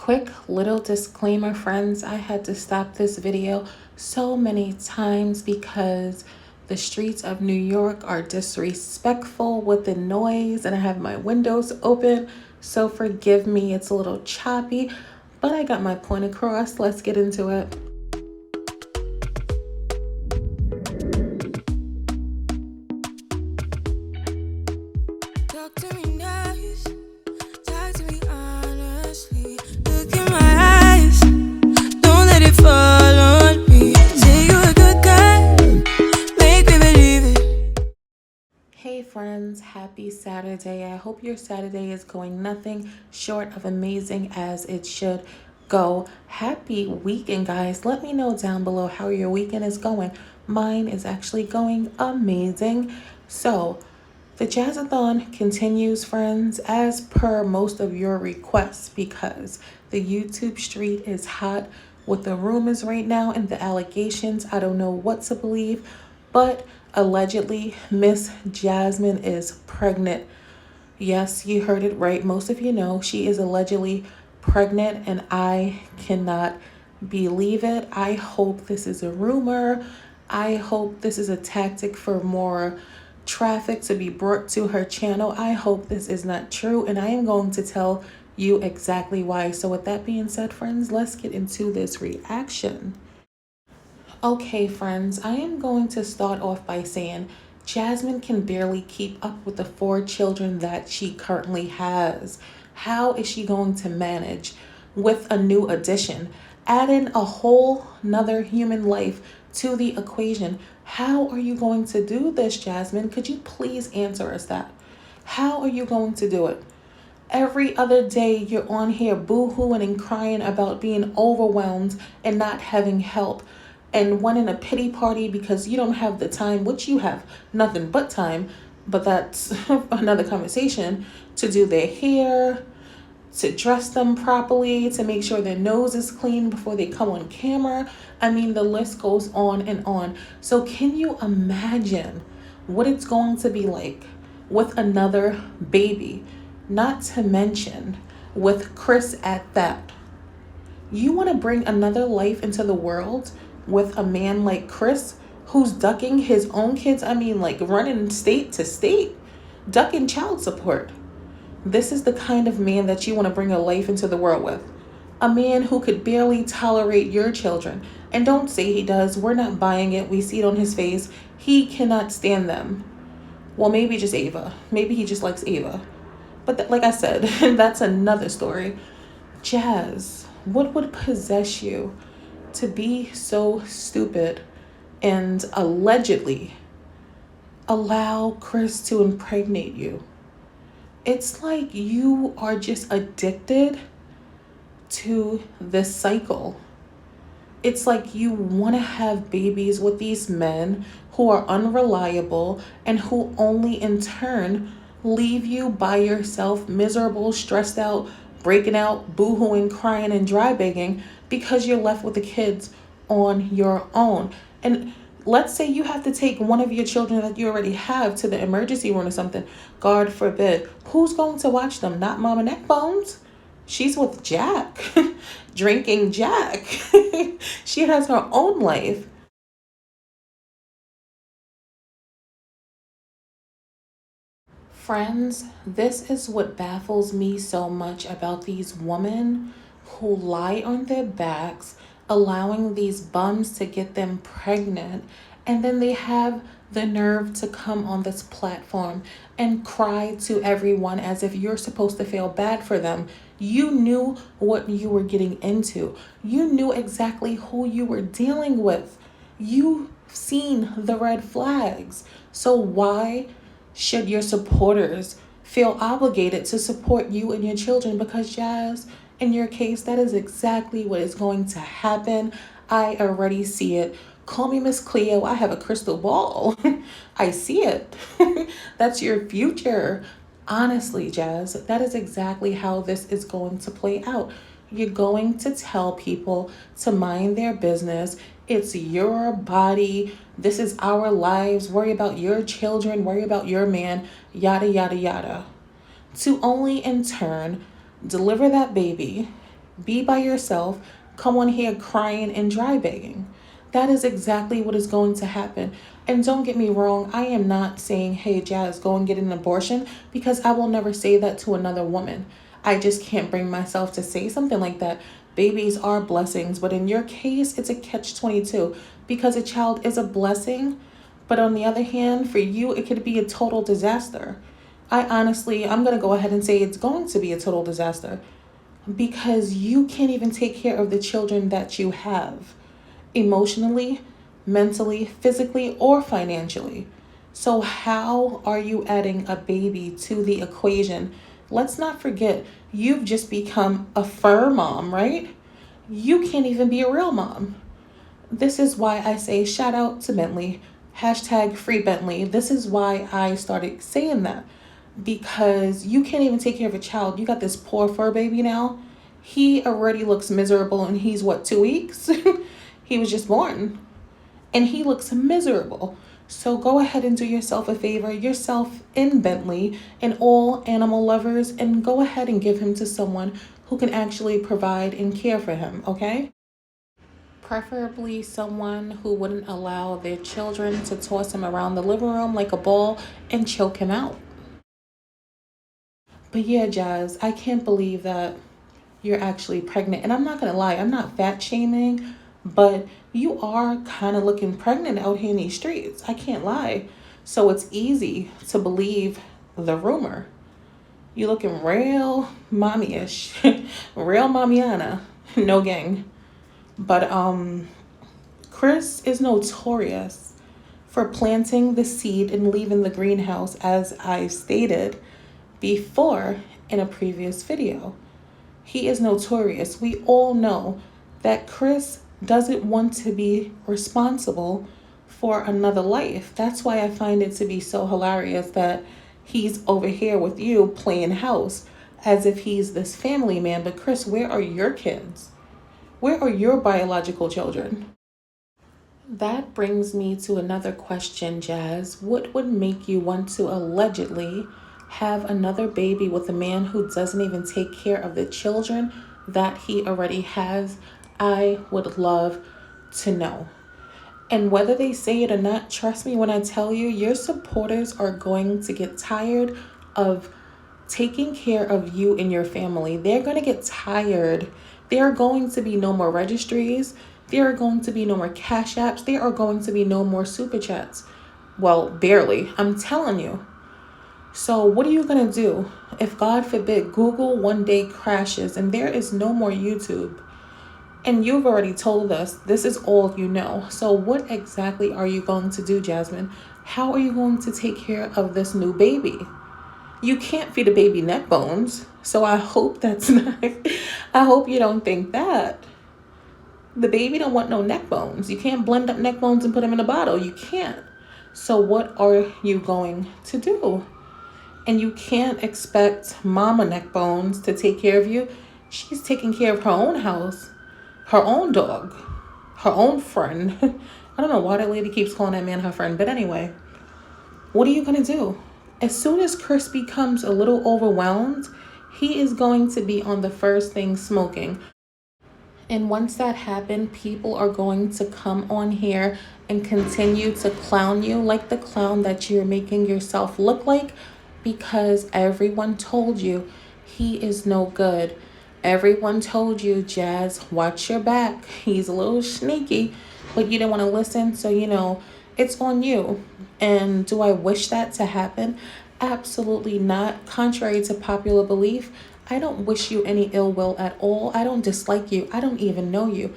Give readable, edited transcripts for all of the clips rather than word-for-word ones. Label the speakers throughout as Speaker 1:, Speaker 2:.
Speaker 1: Quick little disclaimer, friends. I had to stop this video so many times because the streets of New York are disrespectful with the noise and I have my windows open. So forgive me, it's a little choppy, but I got my point across. Let's get into it.
Speaker 2: Talk to me nice, talk to me honestly. Look in my eyes, don't let it fall on me. Say you're a good guy, make me believe it.
Speaker 1: Hey friends, happy Saturday. I hope your Saturday is going nothing short of amazing as it should go. Happy weekend, guys. Let me know down below how your weekend is going. Mine is actually going amazing. So, the Jazzathon continues, friends, as per most of your requests, because the YouTube street is hot with the rumors right now and the allegations. I don't know what to believe, but allegedly, Miss Jasmine is pregnant. Yes, you heard it right. Most of you know she is allegedly pregnant, and I cannot believe it. I hope this is a rumor. I hope this is a tactic for more traffic to be brought to her channel. I hope this is not true, and I am going to tell you exactly why. So with that being said, friends, let's get into this reaction. Okay, friends, I am going to start off by saying Jasmine can barely keep up with the 4 children that she currently has. How is she going to manage with a new addition? Adding a whole nother human life to the equation. How are you going to do this, Jasmine? Could you please answer us that? How are you going to do it? Every other day you're on here boo-hooing and crying about being overwhelmed and not having help and wanting a pity party because you don't have the time, which you have nothing but time, but that's another conversation, to do their hair, to dress them properly, to make sure their nose is clean before they come on camera. I mean, the list goes on and on. So can you imagine what it's going to be like with another baby? Not to mention with Chris at that. You want to bring another life into the world with a man like Chris who's ducking his own kids? I mean, like running state to state, ducking child support. This is the kind of man that you want to bring a life into the world with. A man who could barely tolerate your children. And don't say he does. We're not buying it. We see it on his face. He cannot stand them. Well, maybe just Ava. Maybe he just likes Ava. But like I said, that's another story. Jazz, what would possess you to be so stupid and allegedly allow Chris to impregnate you? It's like you are just addicted to this cycle. It's like you want to have babies with these men who are unreliable and who only in turn leave you by yourself, miserable, stressed out, breaking out, boo-hooing, crying, and dry begging because you're left with the kids on your own. And let's say you have to take one of your children that you already have to the emergency room or something. God forbid. Who's going to watch them? Not Mama Neckbones. She's with Jack, drinking Jack. She has her own life. Friends, this is what baffles me so much about these women who lie on their backs, allowing these bums to get them pregnant, and then they have the nerve to come on this platform and cry to everyone as if you're supposed to feel bad for them. You knew what you were getting into. You knew exactly who you were dealing with. You've seen the red flags. So why should your supporters feel obligated to support you and your children? Because Jazz, in your case, that is exactly what is going to happen. I already see it. Call me Miss Cleo. I have a crystal ball. I see it. That's your future. Honestly, Jazz, that is exactly how this is going to play out. You're going to tell people to mind their business. It's your body. This is our lives. Worry about your children. Worry about your man. Yada, yada, yada. To only in turn deliver that baby be by yourself, come on here crying and dry begging. That is exactly what is going to happen. And don't get me wrong, I am not saying, hey, Jazz, go and get an abortion, because I will never say that to another woman. I just can't bring myself to say something like that. Babies are blessings, but in your case, it's a catch 22 because a child is a blessing. But on the other hand, for you, it could be a total disaster. I'm going to go ahead and say it's going to be a total disaster because you can't even take care of the children that you have emotionally, mentally, physically, or financially. So, how are you adding a baby to the equation? Let's not forget, you've just become a fur mom, right? You can't even be a real mom. This is why I say shout out to Bentley, hashtag free Bentley. This is why I started saying that, because you can't even take care of a child. You got this poor fur baby now. He already looks miserable, and he's what, 2 weeks? He was just born and he looks miserable. So go ahead and do yourself a favor, yourself in Bentley and all animal lovers, and go ahead and give him to someone who can actually provide and care for him, okay? Preferably someone who wouldn't allow their children to toss him around the living room like a ball and choke him out. But yeah, Jazz, I can't believe that you're actually pregnant. And I'm not going to lie, I'm not fat shaming, but you are kind of looking pregnant out here in these streets. I can't lie. So it's easy to believe the rumor. You looking real mommy-ish, real MOMMIANA, no gang. But Chris is notorious for planting the seed and leaving the greenhouse, as I stated before in a previous video. He is notorious. We all know that Chris doesn't want to be responsible for another life. That's why I find it to be so hilarious that he's over here with you playing house as if he's this family man. But Chris, where are your kids? Where are your biological children? That brings me to another question, Jazz. What would make you want to allegedly have another baby with a man who doesn't even take care of the children that he already has? I would love to know. And whether they say it or not, trust me when I tell you, your supporters are going to get tired of taking care of you and your family. They're going to get tired. There are going to be no more registries. There are going to be no more cash apps. There are going to be no more super chats. Well, barely. I'm telling you. So what are you going to do if, God forbid, Google one day crashes and there is no more YouTube? And you've already told us this is all you know. So what exactly are you going to do, Jasmine? How are you going to take care of this new baby? You can't feed a baby neck bones. So I hope that's not, I hope you don't think that. The baby don't want no neck bones. You can't blend up neck bones and put them in a bottle. You can't. So what are you going to do? And you can't expect Mama Neck Bones to take care of you. She's taking care of her own house, her own dog, her own friend. I don't know why that lady keeps calling that man her friend. But anyway, what are you going to do? As soon as Chris becomes a little overwhelmed, he is going to be on the first thing smoking. And once that happens, people are going to come on here and continue to clown you like the clown that you're making yourself look like, because everyone told you he is no good. Everyone told you, Jazz, watch your back. He's a little sneaky, but you didn't want to listen. So, it's on you. And do I wish that to happen? Absolutely not. Contrary to popular belief, I don't wish you any ill will at all. I don't dislike you. I don't even know you.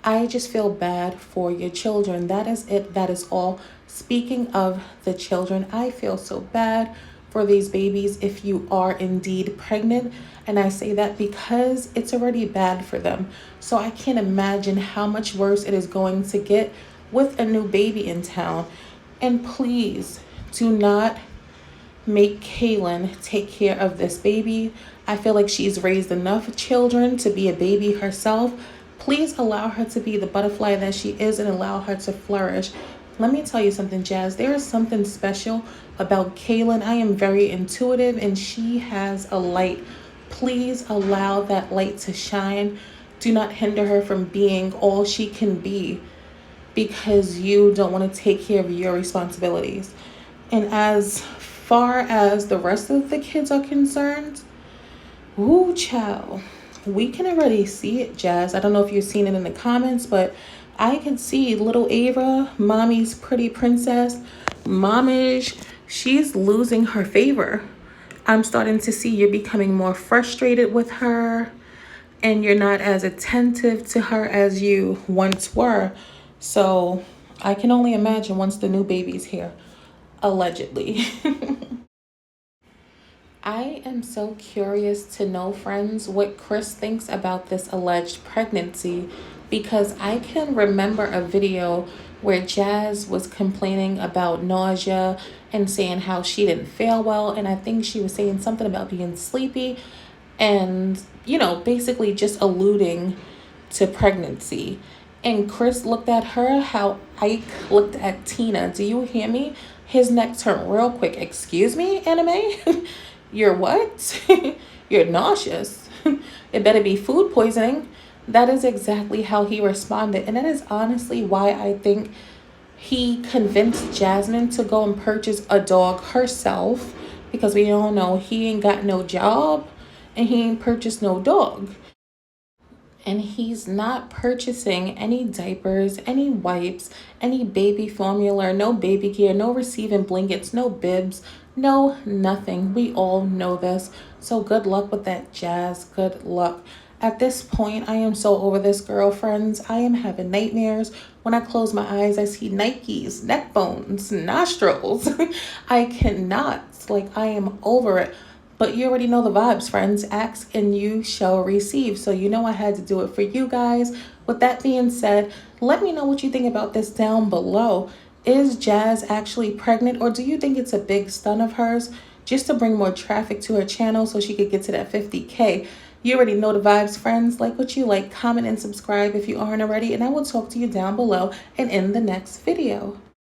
Speaker 1: I just feel bad for your children. That is it. That is all. Speaking of the children, I feel so bad for these babies if you are indeed pregnant. And I say that because it's already bad for them. So I can't imagine how much worse it is going to get with a new baby in town. And please do not make Kaylin take care of this baby. I feel like she's raised enough children to be a baby herself. Please allow her to be the butterfly that she is and allow her to flourish. Let me tell you something, Jazz. There is something special about Kaylin. I am very intuitive and she has a light please allow that light to shine. Do not hinder her from being all she can be because you don't want to take care of your responsibilities. And as far as the rest of the kids are concerned, woo child, we can already see it, Jazz. I don't know if you've seen it in the comments, but I can see little Ava, mommy's pretty princess, momish, she's losing her favor. I'm starting to see you're becoming more frustrated with her and you're not as attentive to her as you once were. So I can only imagine once the new baby's here, allegedly. I am so curious to know, friends, what Chris thinks about this alleged pregnancy because I can remember a video where Jazz was complaining about nausea and saying how she didn't feel well. And I think she was saying something about being sleepy and, basically just alluding to pregnancy. And Chris looked at her how Ike looked at Tina. Do you hear me? His neck turned real quick. Excuse me, anime? You're what? You're nauseous. It better be food poisoning. That is exactly how he responded. And that is honestly why I think he convinced Jasmine to go and purchase a dog herself. Because we all know he ain't got no job and he ain't purchased no dog. And he's not purchasing any diapers, any wipes, any baby formula, no baby gear, no receiving blankets, no bibs, no nothing. We all know this. So good luck with that, Jazz. Good luck. At this point, I am so over this girl, friends. I am having nightmares. When I close my eyes, I see Nikes, neck bones, nostrils. I cannot. I am over it. But you already know the vibes, friends. Ask and you shall receive. So I had to do it for you guys. With that being said, let me know what you think about this down below. Is Jazz actually pregnant, or do you think it's a big stunt of hers just to bring more traffic to her channel so she could get to that 50K? You already know the vibes, friends. Like what you like, comment and subscribe if you aren't already, and I will talk to you down below and in the next video.